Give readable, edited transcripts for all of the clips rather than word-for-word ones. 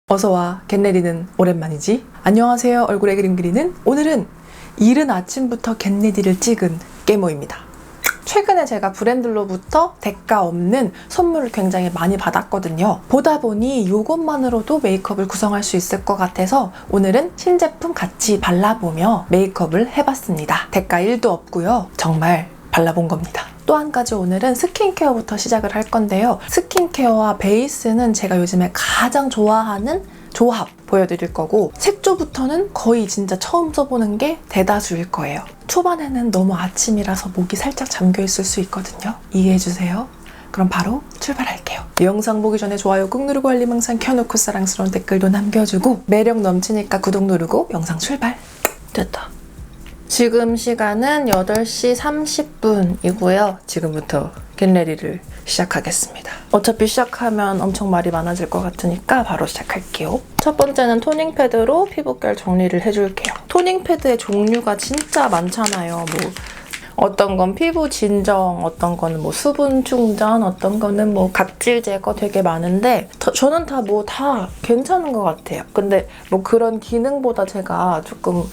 어서와, 겟레디는 오랜만이지? 안녕하세요, 얼굴에 그림 그리는. 오늘은 이른 아침부터 겟레디를 찍은 깨모입니다. 최근에 제가 브랜드로부터 대가 없는 선물을 굉장히 많이 받았거든요. 보다 보니 이것만으로도 메이크업을 구성할 수 있을 것 같아서 오늘은 신제품 같이 발라보며 메이크업을 해봤습니다. 대가 1도 없고요. 정말 발라본 겁니다. 또 한 가지 오늘은 스킨케어부터 시작을 할 건데요. 스킨케어와 베이스는 제가 요즘에 가장 좋아하는 조합 보여드릴 거고, 색조부터는 거의 진짜 처음 써보는 게 대다수일 거예요. 초반에는 너무 아침이라서 목이 살짝 잠겨있을 수 있거든요. 이해해주세요. 그럼 바로 출발할게요. 영상 보기 전에 좋아요 꾹 누르고 알림 항상 켜놓고 사랑스러운 댓글도 남겨주고, 매력 넘치니까 구독 누르고 영상 출발! 됐다. 지금 시간은 8시 30분이고요. 지금부터 겟레디를 시작하겠습니다. 어차피 시작하면 엄청 말이 많아질 것 같으니까 바로 시작할게요. 첫 번째는 토닝 패드로 피부결 정리를 해줄게요. 토닝 패드의 종류가 진짜 많잖아요. 뭐 어떤 건 피부 진정, 어떤 거는 뭐 수분 충전, 어떤 거는 뭐 각질 제거 되게 많은데 저는 다 괜찮은 것 같아요. 근데 뭐 그런 기능보다 제가 조금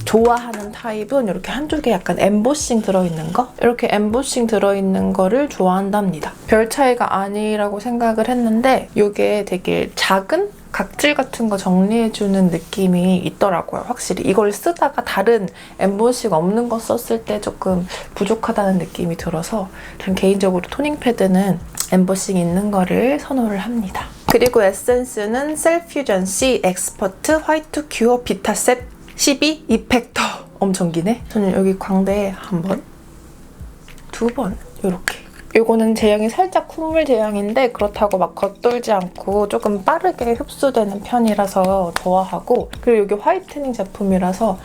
좋아하는 타입은 이렇게 한두 개 약간 엠보싱 들어있는 거? 이렇게 엠보싱 들어있는 거를 좋아한답니다. 별 차이가 아니라고 생각을 했는데 이게 되게 작은 각질 같은 거 정리해주는 느낌이 있더라고요. 확실히 이걸 쓰다가 다른 엠보싱 없는 거 썼을 때 조금 부족하다는 느낌이 들어서 전 개인적으로 토닝 패드는 엠보싱 있는 거를 선호를 합니다. 그리고 에센스는 셀퓨전 C 엑스퍼트 화이트 큐어 비타셉 12 이펙터. 엄청 기네. 저는 여기 광대에 한 번, 두 번 이렇게. 이거는 제형이 살짝 콧물 제형인데 그렇다고 막 겉돌지 않고 조금 빠르게 흡수되는 편이라서 좋아하고, 그리고 여기 화이트닝 제품이라서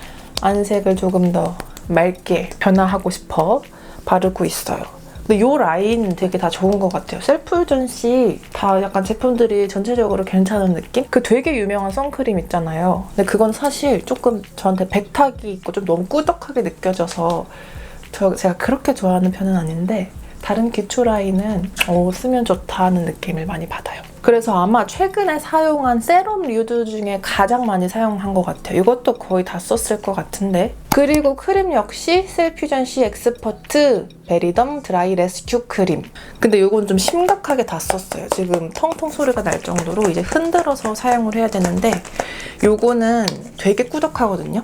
안색을 조금 더 맑게 변화하고 싶어 바르고 있어요. 근데 이 라인 되게 다 좋은 것 같아요. 셀프전시 다 약간 제품들이 전체적으로 괜찮은 느낌? 그 되게 유명한 선크림 있잖아요. 근데 그건 사실 조금 저한테 백탁이 있고 좀 너무 꾸덕하게 느껴져서 제가 그렇게 좋아하는 편은 아닌데, 다른 기초 라인은 쓰면 좋다는 느낌을 많이 받아요. 그래서 아마 최근에 사용한 세럼 류들 중에 가장 많이 사용한 것 같아요. 이것도 거의 다 썼을 것 같은데. 그리고 크림 역시 셀퓨전 C 엑스퍼트 베리덤 드라이 레스큐 크림. 근데 이건 좀 심각하게 다 썼어요. 지금 텅텅 소리가 날 정도로 이제 흔들어서 사용을 해야 되는데, 이거는 되게 꾸덕하거든요.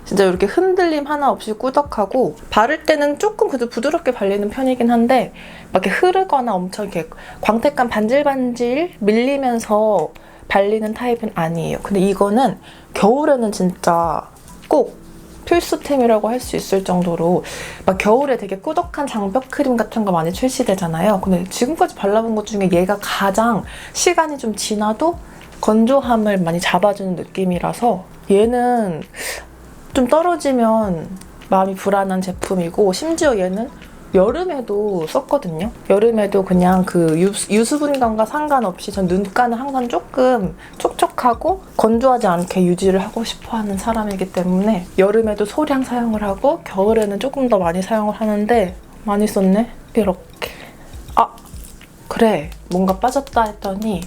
진짜 이렇게 흔들림 하나 없이 꾸덕하고, 바를 때는 조금 그래도 부드럽게 발리는 편이긴 한데 막 이렇게 흐르거나 엄청 이렇게 광택감 반질반질 밀리면서 발리는 타입은 아니에요. 근데 이거는 겨울에는 진짜 꼭 필수템이라고 할 수 있을 정도로, 막 겨울에 되게 꾸덕한 장벽 크림 같은 거 많이 출시되잖아요. 근데 지금까지 발라본 것 중에 얘가 가장 시간이 좀 지나도 건조함을 많이 잡아주는 느낌이라서 얘는 좀 떨어지면 마음이 불안한 제품이고, 심지어 얘는 여름에도 썼거든요. 여름에도 그냥 그 유수분감과 상관없이 전 눈가는 항상 조금 촉촉하고 건조하지 않게 유지를 하고 싶어하는 사람이기 때문에 여름에도 소량 사용을 하고 겨울에는 조금 더 많이 사용을 하는데, 많이 썼네? 이렇게. 그래, 뭔가 빠졌다 했더니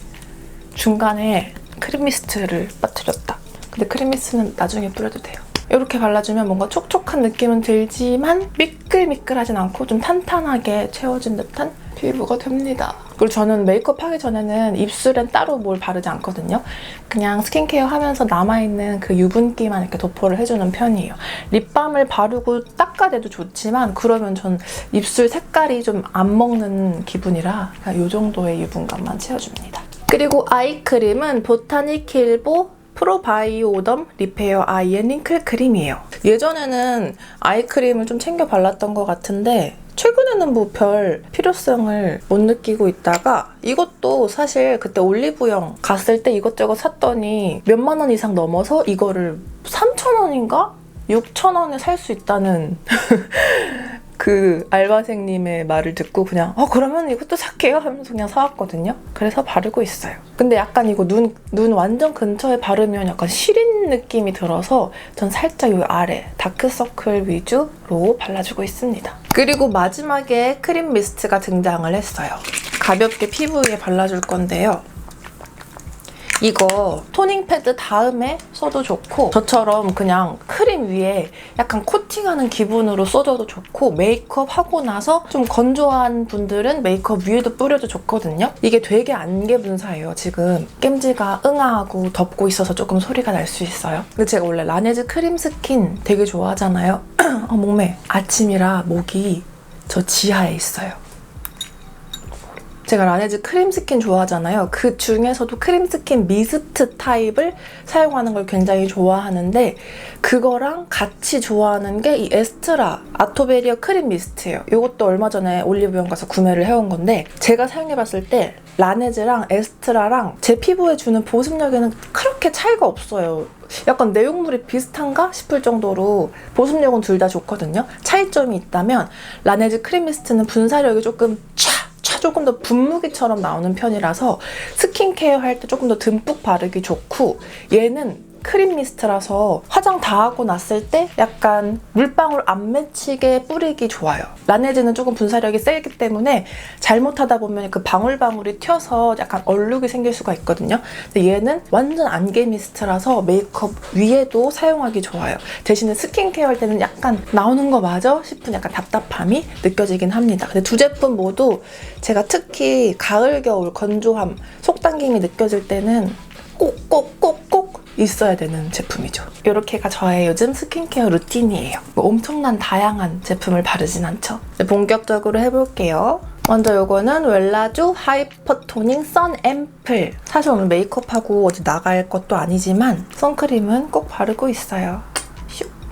중간에 크림 미스트를 빠뜨렸다. 근데 크림 미스트는 나중에 뿌려도 돼요. 이렇게 발라주면 뭔가 촉촉한 느낌은 들지만 미끌미끌하진 않고 좀 탄탄하게 채워진 듯한 피부가 됩니다. 그리고 저는 메이크업 하기 전에는 입술엔 따로 뭘 바르지 않거든요. 그냥 스킨케어 하면서 남아있는 그 유분기만 이렇게 도포를 해주는 편이에요. 립밤을 바르고 닦아내도 좋지만 그러면 전 입술 색깔이 좀 안 먹는 기분이라 이 정도의 유분감만 채워줍니다. 그리고 아이크림은 보타닉 힐보 프로바이오덤 리페어 아이 앤 링클 크림이에요. 예전에는 아이크림을 좀 챙겨 발랐던 것 같은데 최근에는 뭐 별 필요성을 못 느끼고 있다가, 이것도 사실 그때 올리브영 갔을 때 이것저것 샀더니 몇만 원 이상 넘어서 이거를 3,000원인가? 6,000원에 살 수 있다는 그 알바생님의 말을 듣고 그냥 그러면 이것도 살게요 하면서 그냥 사왔거든요. 그래서 바르고 있어요. 근데 약간 이거 눈 완전 근처에 바르면 약간 시린 느낌이 들어서 전 살짝 이 아래 다크서클 위주로 발라주고 있습니다. 그리고 마지막에 크림 미스트가 등장을 했어요. 가볍게 피부 위에 발라줄 건데요. 이거 토닝 패드 다음에 써도 좋고 저처럼 그냥 크림 위에 약간 코팅하는 기분으로 써줘도 좋고 메이크업 하고 나서 좀 건조한 분들은 메이크업 위에도 뿌려도 좋거든요. 이게 되게 안개 분사예요. 지금 겜지가 응아하고 덮고 있어서 조금 소리가 날 수 있어요. 근데 제가 원래 라네즈 크림 스킨 되게 좋아하잖아요. 목매. 아침이라 목이 저 지하에 있어요. 제가 라네즈 크림 스킨 좋아하잖아요. 그 중에서도 크림 스킨 미스트 타입을 사용하는 걸 굉장히 좋아하는데 그거랑 같이 좋아하는 게 이 에스트라 아토베리어 크림 미스트예요. 이것도 얼마 전에 올리브영 가서 구매를 해온 건데 제가 사용해봤을 때 라네즈랑 에스트라랑 제 피부에 주는 보습력에는 그렇게 차이가 없어요. 약간 내용물이 비슷한가 싶을 정도로 보습력은 둘 다 좋거든요. 차이점이 있다면 라네즈 크림 미스트는 분사력이 조금 조금 더 분무기처럼 나오는 편이라서 스킨케어 할 때 조금 더 듬뿍 바르기 좋고 얘는 크림 미스트라서 화장 다 하고 났을 때 약간 물방울 안 맺히게 뿌리기 좋아요. 라네즈는 조금 분사력이 세기 때문에 잘못하다 보면 그 방울방울이 튀어서 약간 얼룩이 생길 수가 있거든요. 근데 얘는 완전 안개 미스트라서 메이크업 위에도 사용하기 좋아요. 대신에 스킨케어 할 때는 약간 나오는 거 맞아? 싶은 약간 답답함이 느껴지긴 합니다. 근데 두 제품 모두 제가 특히 가을, 겨울 건조함, 속당김이 느껴질 때는 꼭 있어야 되는 제품이죠. 이렇게가 저의 요즘 스킨케어 루틴이에요. 엄청난 다양한 제품을 바르진 않죠. 본격적으로 해볼게요. 먼저 이거는 웰라쥬 하이퍼토닝 선 앰플. 사실 오늘 메이크업하고 어디 나갈 것도 아니지만 선크림은 꼭 바르고 있어요.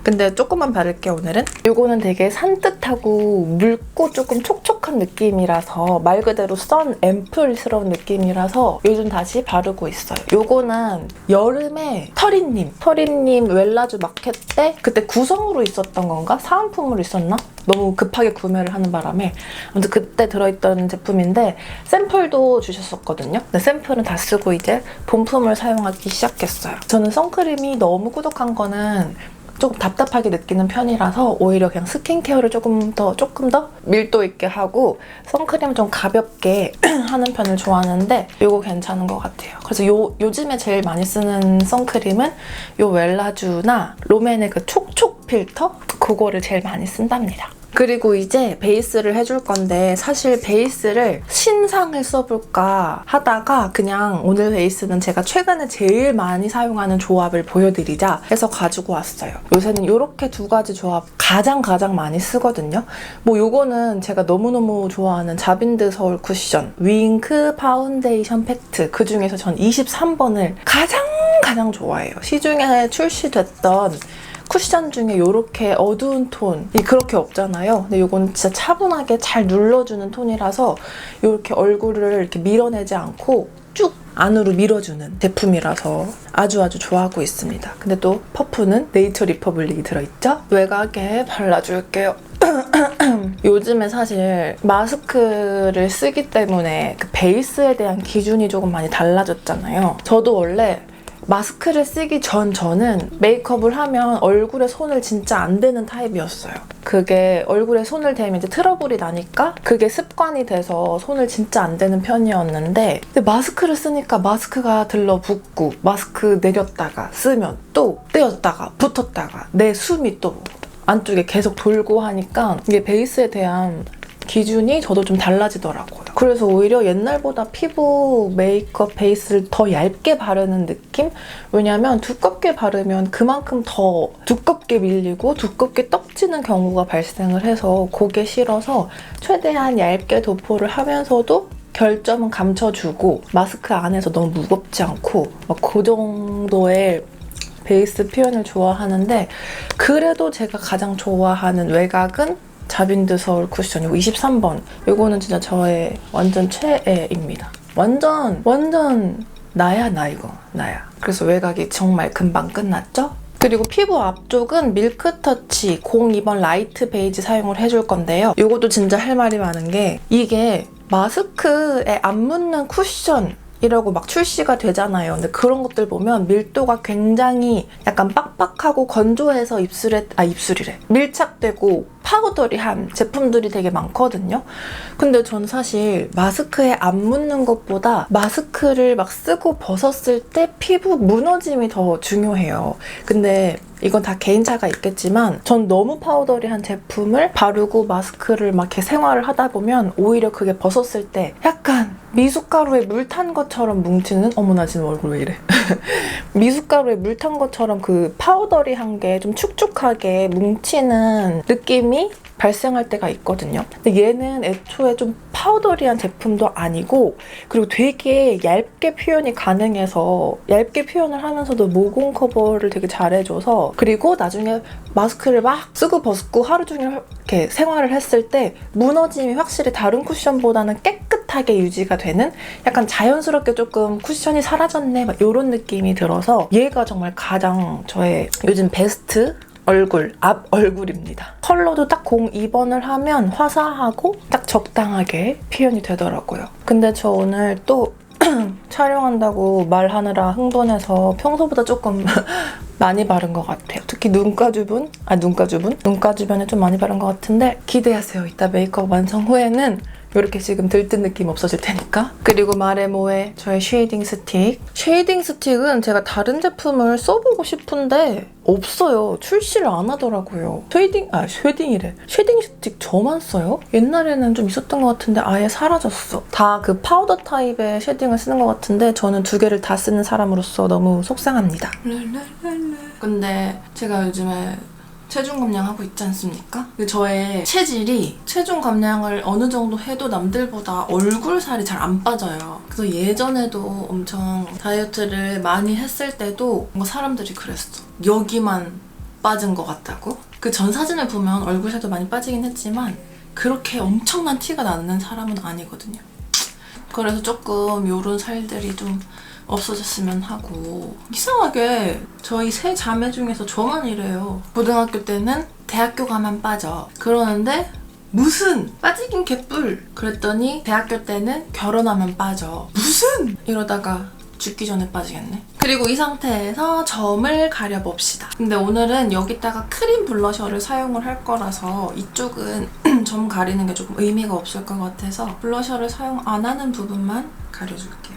근데 조금만 바를게요, 오늘은. 이거는 되게 산뜻하고 묽고 조금 촉촉한 느낌이라서 말 그대로 선 앰플스러운 느낌이라서 요즘 다시 바르고 있어요. 이거는 여름에 터리님 웰라쥬 마켓 때 그때 구성으로 있었던 건가? 사은품으로 있었나? 너무 급하게 구매를 하는 바람에 아무튼 그때 들어있던 제품인데 샘플도 주셨었거든요. 근데 샘플은 다 쓰고 이제 본품을 사용하기 시작했어요. 저는 선크림이 너무 꾸덕한 거는 조금 답답하게 느끼는 편이라서 오히려 그냥 스킨케어를 조금 더 밀도 있게 하고 선크림을 좀 가볍게 하는 편을 좋아하는데 이거 괜찮은 것 같아요. 그래서 요즘에 제일 많이 쓰는 선크림은 이 웰라쥬나 롬앤의 그 촉촉 필터? 그거를 제일 많이 쓴답니다. 그리고 이제 베이스를 해줄 건데 사실 베이스를 신상을 써볼까 하다가 그냥 오늘 베이스는 제가 최근에 제일 많이 사용하는 조합을 보여드리자 해서 가지고 왔어요. 요새는 이렇게 두 가지 조합 가장 많이 쓰거든요. 뭐 요거는 제가 너무너무 좋아하는 자빈드 서울 쿠션 윙크 파운데이션 팩트, 그 중에서 전 23번을 가장 좋아해요. 시중에 출시됐던 쿠션 중에 이렇게 어두운 톤이 그렇게 없잖아요. 근데 이건 진짜 차분하게 잘 눌러주는 톤이라서 이렇게 얼굴을 이렇게 밀어내지 않고 쭉 안으로 밀어주는 제품이라서 아주 좋아하고 있습니다. 근데 또 퍼프는 네이처 리퍼블릭이 들어있죠? 외곽에 발라줄게요. 요즘에 사실 마스크를 쓰기 때문에 그 베이스에 대한 기준이 조금 많이 달라졌잖아요. 저도 원래 마스크를 쓰기 저는 메이크업을 하면 얼굴에 손을 진짜 안 대는 타입이었어요. 그게 얼굴에 손을 대면 이제 트러블이 나니까 그게 습관이 돼서 손을 진짜 안 대는 편이었는데 근데 마스크를 쓰니까 마스크가 들러붙고 마스크 내렸다가 쓰면 또 떼었다가 붙었다가 내 숨이 또 안쪽에 계속 돌고 하니까 이게 베이스에 대한 기준이 저도 좀 달라지더라고요. 그래서 오히려 옛날보다 피부 메이크업 베이스를 더 얇게 바르는 느낌? 왜냐면 두껍게 바르면 그만큼 더 두껍게 밀리고 두껍게 떡지는 경우가 발생을 해서 그게 싫어서 최대한 얇게 도포를 하면서도 결점은 감춰주고 마스크 안에서 너무 무겁지 않고 막 그 정도의 베이스 표현을 좋아하는데 그래도 제가 가장 좋아하는 외곽은 자빈드 서울 쿠션 이거 23번. 이거는 진짜 저의 완전 최애입니다. 완전 나야. 그래서 외곽이 정말 금방 끝났죠? 그리고 피부 앞쪽은 밀크터치 02번 라이트 베이지 사용을 해줄 건데요. 이것도 진짜 할 말이 많은 게 이게 마스크에 안 묻는 쿠션 이라고 막 출시가 되잖아요. 근데 그런 것들 보면 밀도가 굉장히 약간 빡빡하고 건조해서 입술이래. 밀착되고 파우더리한 제품들이 되게 많거든요. 근데 전 사실 마스크에 안 묻는 것보다 마스크를 막 쓰고 벗었을 때 피부 무너짐이 더 중요해요. 근데 이건 다 개인차가 있겠지만 전 너무 파우더리한 제품을 바르고 마스크를 막 이렇게 생활을 하다 보면 오히려 그게 벗었을 때 약간 미숫가루에 물 탄 것처럼 뭉치는 어머나 지금 얼굴 왜 이래 미숫가루에 물 탄 것처럼 그 파우더리한 게 좀 축축하게 뭉치는 느낌이 발생할 때가 있거든요. 근데 얘는 애초에 좀 파우더리한 제품도 아니고 그리고 되게 얇게 표현이 가능해서 얇게 표현을 하면서도 모공 커버를 되게 잘해줘서 그리고 나중에 마스크를 막 쓰고 벗고 하루 종일 이렇게 생활을 했을 때 무너짐이 확실히 다른 쿠션보다는 깨끗하게 유지가 되는 약간 자연스럽게 조금 쿠션이 사라졌네 막 이런 느낌이 들어서 얘가 정말 가장 저의 요즘 베스트 앞 얼굴입니다. 컬러도 딱 02번을 하면 화사하고 딱 적당하게 표현이 되더라고요. 근데 저 오늘 또 촬영한다고 말하느라 흥분해서 평소보다 조금 많이 바른 것 같아요. 특히 눈가 주변에 좀 많이 바른 것 같은데 기대하세요. 이따 메이크업 완성 후에는 이렇게 지금 들뜬 느낌 없어질 테니까. 그리고 마레모의 저의 쉐이딩 스틱. 쉐이딩 스틱은 제가 다른 제품을 써보고 싶은데 없어요. 출시를 안 하더라고요. 쉐딩이래. 쉐딩 스틱 저만 써요? 옛날에는 좀 있었던 것 같은데 아예 사라졌어. 다 그 파우더 타입의 쉐딩을 쓰는 것 같은데 저는 두 개를 다 쓰는 사람으로서 너무 속상합니다. 근데 제가 요즘에 체중 감량하고 있지 않습니까? 저의 체질이 체중 감량을 어느 정도 해도 남들보다 얼굴 살이 잘 안 빠져요. 그래서 예전에도 엄청 다이어트를 많이 했을 때도 뭔가 사람들이 그랬어. 여기만 빠진 것 같다고? 그 전 사진을 보면 얼굴 살도 많이 빠지긴 했지만 그렇게 엄청난 티가 나는 사람은 아니거든요. 그래서 조금 요런 살들이 좀 없어졌으면 하고. 이상하게 저희 세 자매 중에서 저만 이래요. 고등학교 때는 대학교 가면 빠져 그러는데 무슨 빠지긴 개뿔 그랬더니 대학교 때는 결혼하면 빠져 무슨 이러다가 죽기 전에 빠지겠네. 그리고 이 상태에서 점을 가려봅시다. 근데 오늘은 여기다가 크림 블러셔를 사용을 할 거라서 이쪽은 점 가리는 게 조금 의미가 없을 것 같아서 블러셔를 사용 안 하는 부분만 가려줄게요.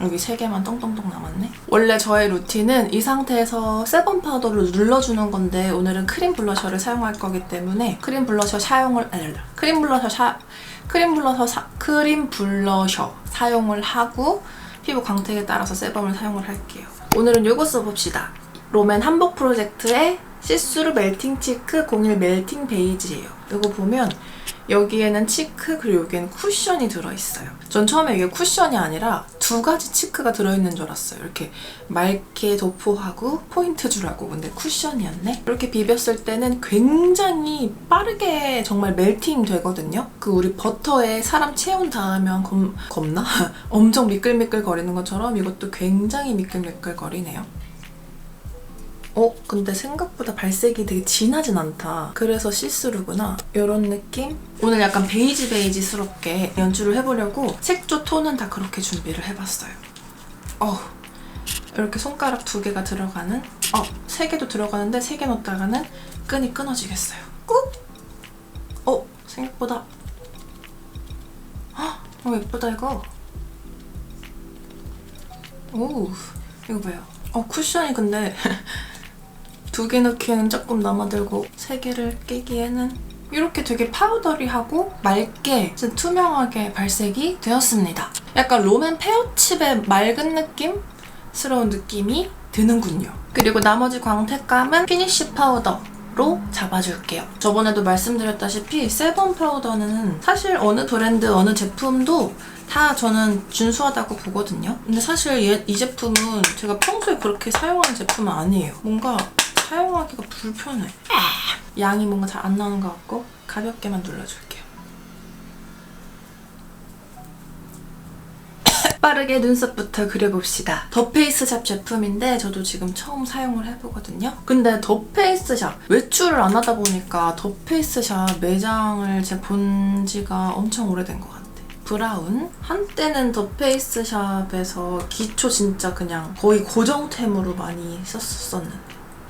여기 3개만 똥똥똥 남았네. 원래 저의 루틴은 이 상태에서 세범 파우더를 눌러주는 건데 오늘은 크림 블러셔를 사용할 거기 때문에 크림 블러셔 사용을 하고 피부 광택에 따라서 세범을 사용을 할게요. 오늘은 이거 써봅시다. 롬앤 한복 프로젝트의 시스루 멜팅 치크 01 멜팅 베이지예요. 이거 보면 여기에는 치크 그리고 여기에는 쿠션이 들어있어요. 전 처음에 이게 쿠션이 아니라 2가지 치크가 들어있는 줄 알았어요. 이렇게 맑게 도포하고 포인트 주라고. 근데 쿠션이었네. 이렇게 비볐을 때는 굉장히 빠르게 정말 멜팅 되거든요. 그 우리 버터에 사람 체온 닿으면 겁나? 엄청 미끌미끌 거리는 것처럼 이것도 굉장히 미끌미끌 거리네요. 근데 생각보다 발색이 되게 진하진 않다. 그래서 시스루구나. 이런 느낌? 오늘 약간 베이지스럽게 연출을 해보려고 색조 톤은 다 그렇게 준비를 해봤어요. 이렇게 손가락 2개가 들어가는 3개도 들어가는데 3개 넣었다가는 끈이 끊어지겠어요. 꾹! 생각보다 예쁘다 이거. 오, 이거 봐요. 쿠션이 근데 2개 넣기에는 조금 넘어들고 3개를 끼기에는 이렇게 되게 파우더리하고 맑게 투명하게 발색이 되었습니다. 약간 롬앤 페어칩의 맑은 느낌스러운 느낌이 드는군요. 그리고 나머지 광택감은 피니쉬 파우더로 잡아줄게요. 저번에도 말씀드렸다시피 세범 파우더는 사실 어느 브랜드, 어느 제품도 다 저는 준수하다고 보거든요. 근데 사실 이 제품은 제가 평소에 그렇게 사용하는 제품은 아니에요. 뭔가 사용하기가 불편해. 양이 뭔가 잘 안 나오는 것 같고 가볍게만 눌러줄게요. 빠르게 눈썹부터 그려봅시다. 더 페이스샵 제품인데 저도 지금 처음 사용을 해보거든요. 근데 더 페이스샵 외출을 안 하다 보니까 더 페이스샵 매장을 제가 본 지가 엄청 오래된 것 같아요. 브라운. 한때는 더 페이스샵에서 기초 진짜 그냥 거의 고정템으로 많이 썼었는데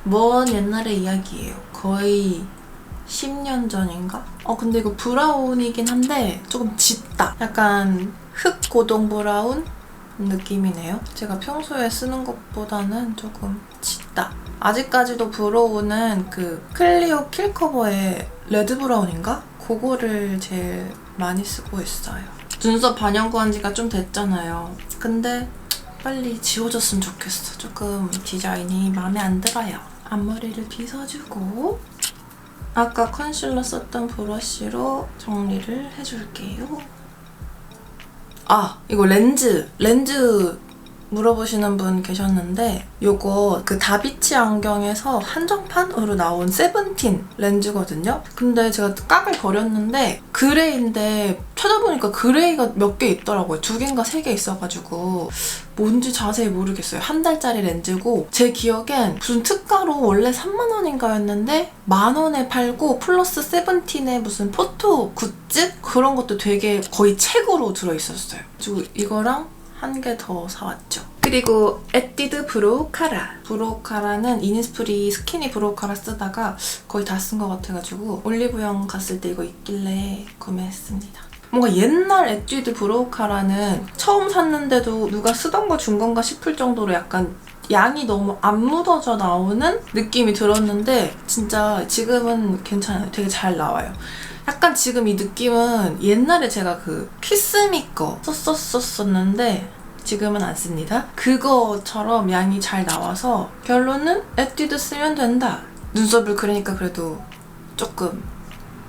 먼 옛날의 이야기예요. 거의 10년 전인가? 근데 이거 브라운이긴 한데 조금 짙다. 약간 흑 고동 브라운 느낌이네요. 제가 평소에 쓰는 것보다는 조금 짙다. 아직까지도 브로우는 그 클리오 킬커버의 레드 브라운인가? 그거를 제일 많이 쓰고 있어요. 눈썹 반영구한 지가 좀 됐잖아요. 근데 빨리 지워졌으면 좋겠어. 조금 디자인이 마음에 안 들어요. 앞머리를 빗어주고 아까 컨실러 썼던 브러쉬로 정리를 해줄게요. 이거 렌즈 물어보시는 분 계셨는데 요거 그 다비치 안경에서 한정판으로 나온 세븐틴 렌즈거든요. 근데 제가 깍을 버렸는데 그레이인데 찾아보니까 그레이가 몇 개 있더라고요. 2개인가 3개 있어가지고 뭔지 자세히 모르겠어요. 한 달짜리 렌즈고 제 기억엔 무슨 특가로 원래 3만 원인가였는데 10,000원에 팔고 플러스 세븐틴의 무슨 포토 굿즈? 그런 것도 되게 거의 책으로 들어있었어요. 그리고 이거랑 한 개 더 사왔죠. 그리고 에뛰드 브로우 카라. 브로우 카라는 이니스프리 스키니 브로우 카라 쓰다가 거의 다 쓴 것 같아가지고 올리브영 갔을 때 이거 있길래 구매했습니다. 뭔가 옛날 에뛰드 브로우 카라는 처음 샀는데도 누가 쓰던 거 준 건가 싶을 정도로 약간 양이 너무 안 묻어져 나오는 느낌이 들었는데 진짜 지금은 괜찮아요. 되게 잘 나와요. 약간 지금 이 느낌은 옛날에 제가 그 키스미 거 썼었는데 지금은 안 씁니다. 그거처럼 양이 잘 나와서 결론은 에뛰드 쓰면 된다. 눈썹을 그리니까 그래도 조금.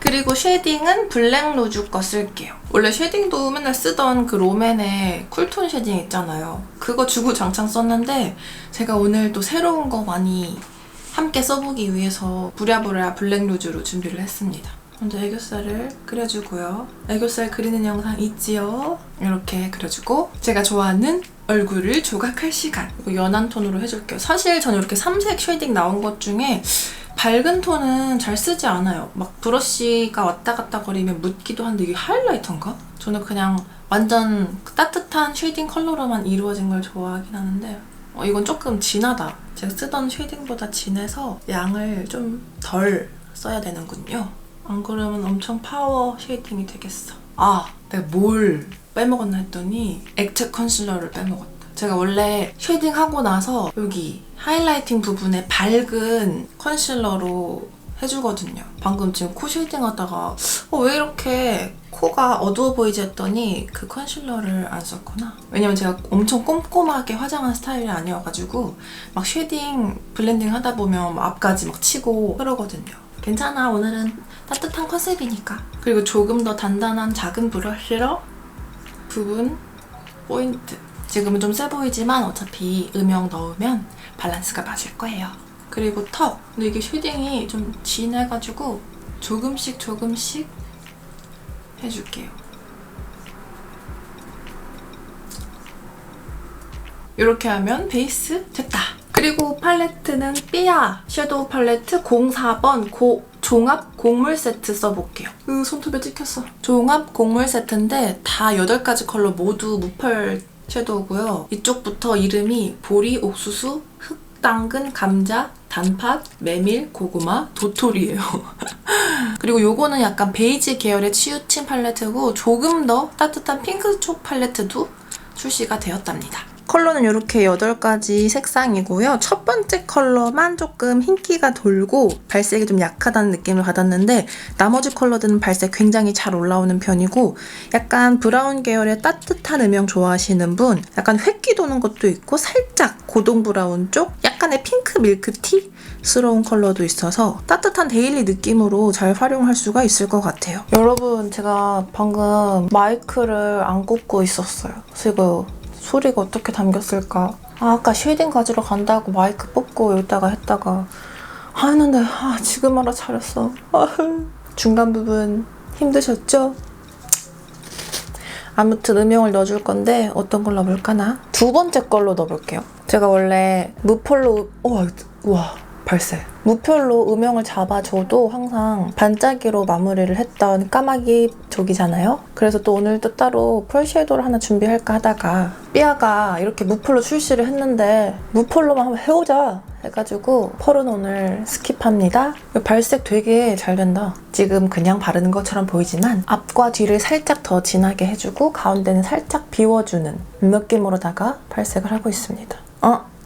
그리고 쉐딩은 블랙 루즈 거 쓸게요. 원래 쉐딩도 맨날 쓰던 그 롬앤의 쿨톤 쉐딩 있잖아요. 그거 주구장창 썼는데 제가 오늘 또 새로운 거 많이 함께 써보기 위해서 부랴부랴 블랙 루즈로 준비를 했습니다. 먼저 애교살을 그려주고요. 애교살 그리는 영상 있지요? 이렇게 그려주고 제가 좋아하는 얼굴을 조각할 시간. 이거 연한 톤으로 해줄게요. 사실 저는 이렇게 삼색 쉐딩 나온 것 중에 밝은 톤은 잘 쓰지 않아요. 막 브러쉬가 왔다 갔다 거리면 묻기도 한데 이게 하이라이터인가? 저는 그냥 완전 따뜻한 쉐딩 컬러로만 이루어진 걸 좋아하긴 하는데 이건 조금 진하다. 제가 쓰던 쉐딩보다 진해서 양을 좀 덜 써야 되는군요. 안 그러면 엄청 파워 쉐이딩이 되겠어. 내가 뭘 빼먹었나 했더니 액체 컨실러를 빼먹었다. 제가 원래 쉐이딩하고 나서 여기 하이라이팅 부분에 밝은 컨실러로 해주거든요. 방금 지금 코 쉐이딩 하다가 왜 이렇게 코가 어두워 보이지 했더니 그 컨실러를 안 썼구나. 왜냐면 제가 엄청 꼼꼼하게 화장한 스타일이 아니어가지고 막 쉐이딩 블렌딩 하다 보면 앞까지 막 치고 그러거든요. 괜찮아. 오늘은 따뜻한 컨셉이니까. 그리고 조금 더 단단한 작은 브러쉬로 부분 포인트. 지금은 좀 세 보이지만 어차피 음영 넣으면 밸런스가 맞을 거예요. 그리고 턱. 근데 이게 쉐딩이 좀 진해가지고 조금씩 해줄게요. 이렇게 하면 베이스 됐다. 그리고 팔레트는 삐아 섀도우 팔레트 04번 종합 곡물 세트 써볼게요. 손톱에 찍혔어. 종합 곡물 세트인데 다 8가지 컬러 모두 무펄 섀도우고요. 이쪽부터 이름이 보리, 옥수수, 흑당근, 감자, 단팥, 메밀, 고구마, 도토리예요. 그리고 요거는 약간 베이지 계열의 치우친 팔레트고 조금 더 따뜻한 핑크촉 팔레트도 출시가 되었답니다. 컬러는 이렇게 8가지 색상이고요. 첫 번째 컬러만 조금 흰기가 돌고 발색이 좀 약하다는 느낌을 받았는데 나머지 컬러들은 발색 굉장히 잘 올라오는 편이고 약간 브라운 계열의 따뜻한 음영 좋아하시는 분 약간 획기 도는 것도 있고 살짝 고동 브라운 쪽 약간의 핑크 밀크티 스러운 컬러도 있어서 따뜻한 데일리 느낌으로 잘 활용할 수가 있을 것 같아요. 여러분 제가 방금 마이크를 안 꽂고 있었어요. 그래서 이거 소리가 어떻게 담겼을까? 아까 쉐딩 가지러 간다고 마이크 뽑고 여기다가 했다가 했는데 지금 알아 차렸어. 중간 부분 힘드셨죠? 아무튼 음영을 넣어줄 건데 어떤 걸 넣어볼까나? 두 번째 걸로 넣어볼게요. 제가 원래 무펄로 우와 발색. 무펄로 음영을 잡아줘도 항상 반짝이로 마무리를 했던 까마귀 쪽이잖아요. 그래서 또 오늘 또 따로 펄 섀도우를 하나 준비할까 하다가 삐아가 이렇게 무펄로 출시를 했는데 무펄로만 한번 해보자 해가지고 펄은 오늘 스킵합니다. 발색 되게 잘 된다. 지금 그냥 바르는 것처럼 보이지만 앞과 뒤를 살짝 더 진하게 해주고 가운데는 살짝 비워주는 느낌으로다가 발색을 하고 있습니다.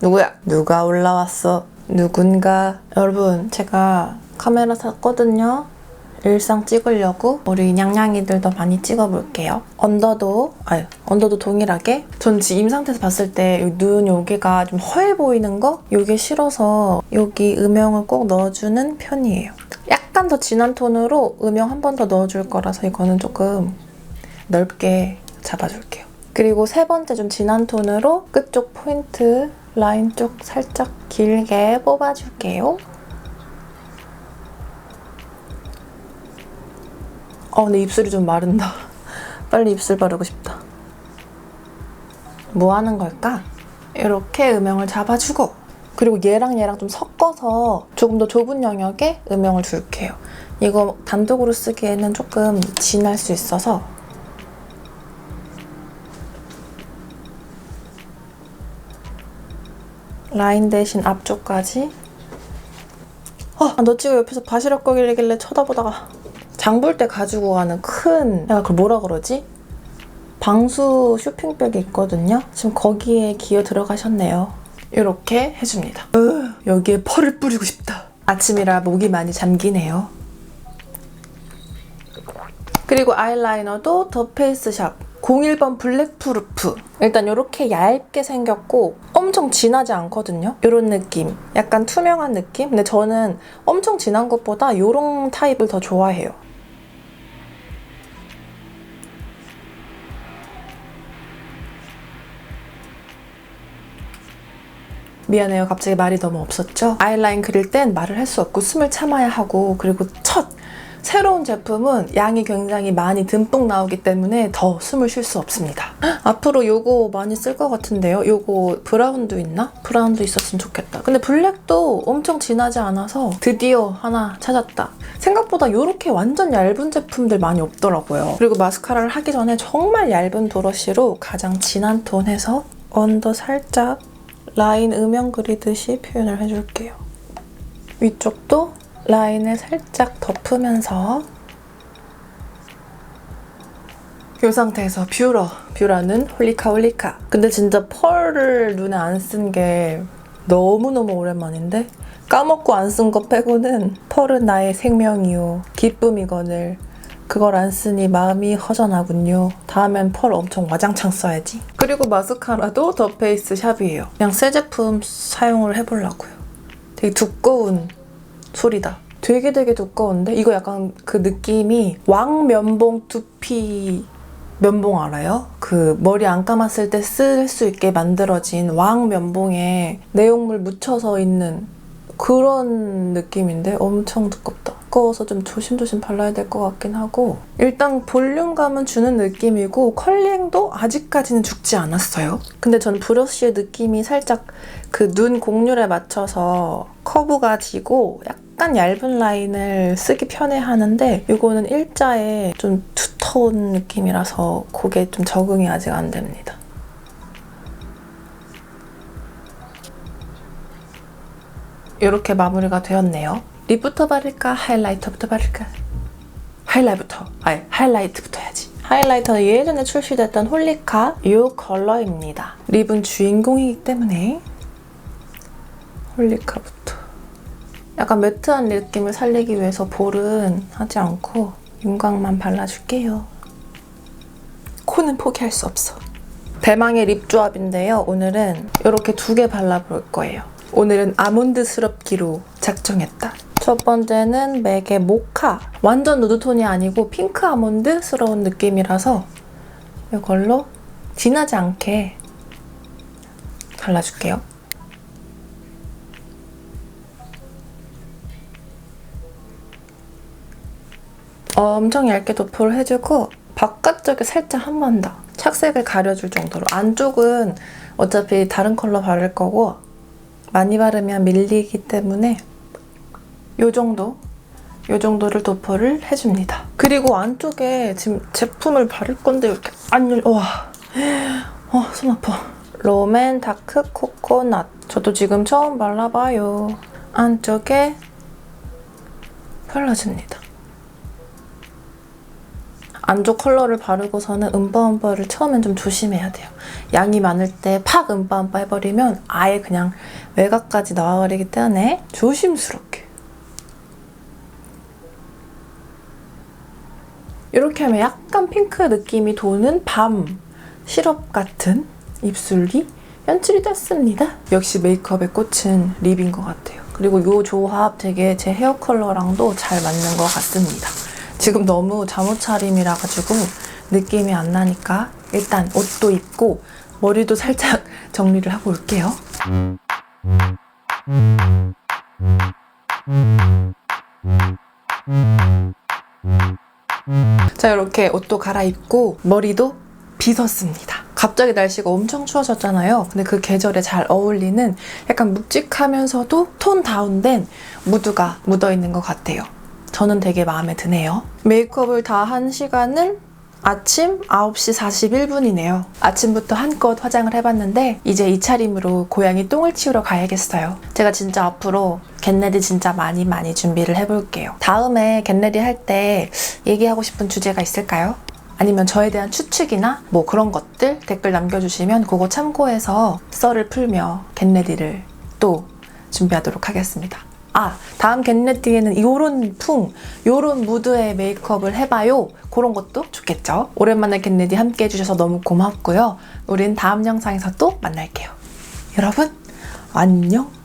누구야? 누가 올라왔어? 누군가. 여러분, 제가 카메라 샀거든요. 일상 찍으려고 우리 냥냥이들도 많이 찍어볼게요. 언더도 동일하게. 전 지금 임 상태에서 봤을 때 눈 여기가 좀 허해 보이는 거? 요게 싫어서 여기 음영을 꼭 넣어주는 편이에요. 약간 더 진한 톤으로 음영 한 번 더 넣어줄 거라서 이거는 조금 넓게 잡아줄게요. 그리고 세 번째 좀 진한 톤으로 끝쪽 포인트 라인 쪽 살짝 길게 뽑아줄게요. 근데 입술이 좀 마른다. 빨리 입술 바르고 싶다. 뭐 하는 걸까? 이렇게 음영을 잡아주고 그리고 얘랑 좀 섞어서 조금 더 좁은 영역에 음영을 줄게요. 이거 단독으로 쓰기에는 조금 진할 수 있어서 라인 대신 앞쪽까지. 너 지금 옆에서 바시락 거리길래 쳐다보다가 장 볼 때 가지고 가는 큰, 내가 그걸 뭐라 그러지? 방수 쇼핑백이 있거든요. 지금 거기에 기어 들어가셨네요. 이렇게 해줍니다. 여기에 펄을 뿌리고 싶다. 아침이라 목이 많이 잠기네요. 그리고 아이라이너도 더 페이스샵 01번 블랙프루프. 일단 이렇게 얇게 생겼고 엄청 진하지 않거든요. 이런 느낌. 약간 투명한 느낌? 근데 저는 엄청 진한 것보다 이런 타입을 더 좋아해요. 미안해요. 갑자기 말이 너무 없었죠? 아이라인 그릴 땐 말을 할 수 없고 숨을 참아야 하고 그리고 새로운 제품은 양이 굉장히 많이 듬뿍 나오기 때문에 더 숨을 쉴 수 없습니다. 앞으로 요거 많이 쓸 것 같은데요? 요거 브라운도 있나? 브라운도 있었으면 좋겠다. 근데 블랙도 엄청 진하지 않아서 드디어 하나 찾았다. 생각보다 요렇게 완전 얇은 제품들 많이 없더라고요. 그리고 마스카라를 하기 전에 정말 얇은 브러쉬로 가장 진한 톤 해서 언더 살짝 라인 음영 그리듯이 표현을 해줄게요. 위쪽도 라인을 살짝 덮으면서 이 상태에서 뷰러는 홀리카. 근데 진짜 펄을 눈에 안 쓴 게 너무너무 오랜만인데 까먹고 안 쓴 거 빼고는 펄은 나의 생명이요 기쁨이거늘 그걸 안 쓰니 마음이 허전하군요. 다음엔 펄 엄청 와장창 써야지. 그리고 마스카라도 더 페이스 샵이에요. 그냥 새 제품 사용을 해보려고요. 되게 두꺼운 소리다. 되게 두꺼운데? 이거 약간 그 느낌이 왕면봉 두피 면봉 알아요? 그 머리 안 감았을 때 쓸 수 있게 만들어진 왕면봉에 내용물 묻혀서 있는 그런 느낌인데 엄청 두껍다. 두꺼워서 좀 조심조심 발라야 될 것 같긴 하고 일단 볼륨감은 주는 느낌이고 컬링도 아직까지는 죽지 않았어요. 근데 전 브러쉬의 느낌이 살짝 그 눈 곡률에 맞춰서 커브가 지고 약간 얇은 라인을 쓰기 편해하는데 이거는 일자에 좀 두터운 느낌이라서 그게 좀 적응이 아직 안 됩니다. 이렇게 마무리가 되었네요. 립부터 바를까? 하이라이터부터 바를까? 하이라이트부터 해야지. 하이라이터는 예전에 출시됐던 홀리카 이 컬러입니다. 립은 주인공이기 때문에 홀리카부터. 약간 매트한 느낌을 살리기 위해서 볼은 하지 않고 윤곽만 발라줄게요. 코는 포기할 수 없어. 대망의 립 조합인데요. 오늘은 이렇게 2개 발라볼 거예요. 오늘은 아몬드스럽기로 작정했다. 첫 번째는 맥의 모카. 완전 누드톤이 아니고 핑크 아몬드스러운 느낌이라서 이걸로 진하지 않게 발라줄게요. 엄청 얇게 도포를 해주고 바깥쪽에 살짝 한 번 더 착색을 가려줄 정도로. 안쪽은 어차피 다른 컬러 바를 거고 많이 바르면 밀리기 때문에 요 정도를 도포를 해줍니다. 그리고 안쪽에 지금 제품을 바를 건데 이렇게 안 열려. 와, 손 아파. 롬앤 다크 코코넛. 저도 지금 처음 발라봐요. 안쪽에 발라줍니다. 안쪽 컬러를 바르고서는 음빠음빠를 처음엔 좀 조심해야 돼요. 양이 많을 때 팍 음빠음빠 해버리면 아예 그냥 외곽까지 나와버리기 때문에 조심스럽게. 이렇게 하면 약간 핑크 느낌이 도는 밤 시럽 같은 입술이 연출이 됐습니다. 역시 메이크업의 꽃은 립인 것 같아요. 그리고 이 조합 되게 제 헤어 컬러랑도 잘 맞는 것 같습니다. 지금 너무 잠옷 차림이라 가지고 느낌이 안 나니까 일단 옷도 입고 머리도 살짝 정리를 하고 올게요. 자, 이렇게 옷도 갈아입고 머리도 빗었습니다. 갑자기 날씨가 엄청 추워졌잖아요. 근데 그 계절에 잘 어울리는 약간 묵직하면서도 톤 다운된 무드가 묻어있는 것 같아요. 저는 되게 마음에 드네요. 메이크업을 다 한 시간은 아침 9시 41분이네요. 아침부터 한껏 화장을 해봤는데 이제 이 차림으로 고양이 똥을 치우러 가야겠어요. 제가 진짜 앞으로 겟레디 진짜 많이 준비를 해볼게요. 다음에 겟레디 할 때 얘기하고 싶은 주제가 있을까요? 아니면 저에 대한 추측이나 뭐 그런 것들 댓글 남겨주시면 그거 참고해서 썰을 풀며 겟레디를 또 준비하도록 하겠습니다. 다음 겟레디에는 요런 무드의 메이크업을 해봐요. 그런 것도 좋겠죠. 오랜만에 겟레디 함께 해주셔서 너무 고맙고요. 우린 다음 영상에서 또 만날게요. 여러분, 안녕!